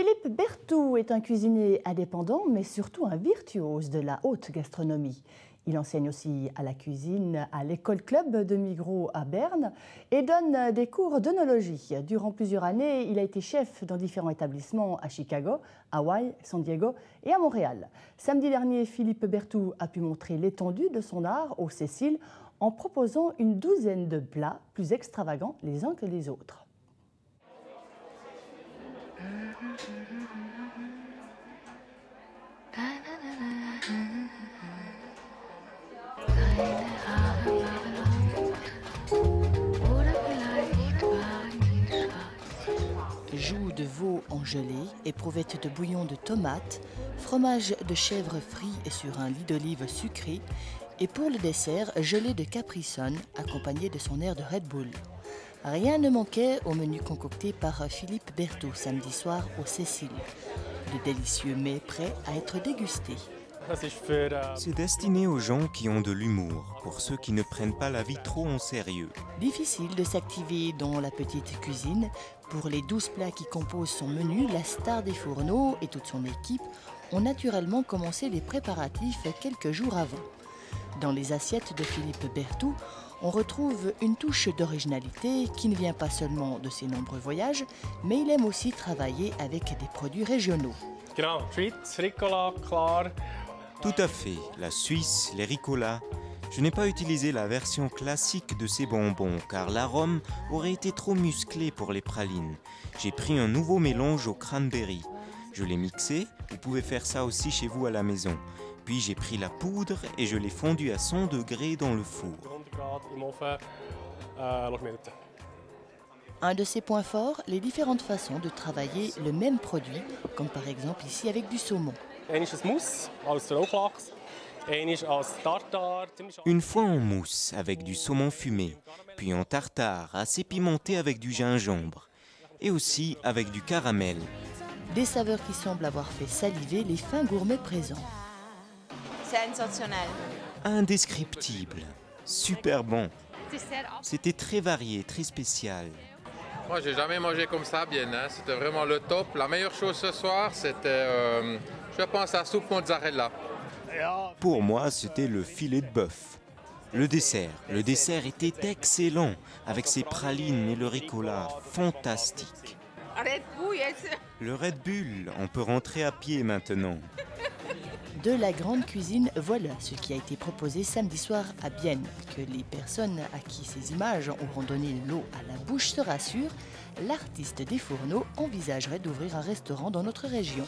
Philippe Berthoud est un cuisinier indépendant, mais surtout un virtuose de la haute gastronomie. Il enseigne aussi à la cuisine à l'École Club de Migros à Berne et donne des cours d'œnologie. Durant plusieurs années, il a été chef dans différents établissements à Chicago, Hawaï, San Diego et à Montréal. Samedi dernier, Philippe Berthoud a pu montrer l'étendue de son art au Cécile en proposant une douzaine de plats plus extravagants les uns que les autres. Joues de veau en gelée, éprouvettes de bouillon de tomates, fromage de chèvre frit et sur un lit d'olive sucré, et pour le dessert, gelée de Capri Sun accompagné de son air de Red Bull. Rien ne manquait au menu concocté par Philippe Berthoud samedi soir au Cécile. De délicieux mets prêts à être dégustés. C'est destiné aux gens qui ont de l'humour, pour ceux qui ne prennent pas la vie trop en sérieux. Difficile de s'activer dans la petite cuisine. Pour les 12 plats qui composent son menu, la star des fourneaux et toute son équipe ont naturellement commencé les préparatifs quelques jours avant. Dans les assiettes de Philippe Berthoud, on retrouve une touche d'originalité qui ne vient pas seulement de ses nombreux voyages, mais il aime aussi travailler avec des produits régionaux. Tout à fait, la Suisse, les ricolas. Je n'ai pas utilisé la version classique de ces bonbons car l'arôme aurait été trop musclé pour les pralines. J'ai pris un nouveau mélange au cranberry. Je l'ai mixé, vous pouvez faire ça aussi chez vous à la maison. Puis j'ai pris la poudre et je l'ai fondue à 100 degrés dans le four. Un de ses points forts, les différentes façons de travailler le même produit, comme par exemple ici avec du saumon. Une fois en mousse avec du saumon fumé, puis en tartare assez pimenté avec du gingembre, et aussi avec du caramel. Des saveurs qui semblent avoir fait saliver les fins gourmets présents. Sensationnel. Indescriptible, super bon. C'était très varié, très spécial. Moi, j'ai jamais mangé comme ça bien, hein. C'était vraiment le top. La meilleure chose ce soir, c'était, je pense, la soupe mozzarella. Pour moi, c'était le filet de bœuf. Le dessert était excellent, avec ses pralines et le ricola, fantastique. Le Red Bull, on peut rentrer à pied maintenant. De la grande cuisine, voilà ce qui a été proposé samedi soir à Bienne. Que les personnes à qui ces images auront donné l'eau à la bouche se rassurent, l'artiste des fourneaux envisagerait d'ouvrir un restaurant dans notre région.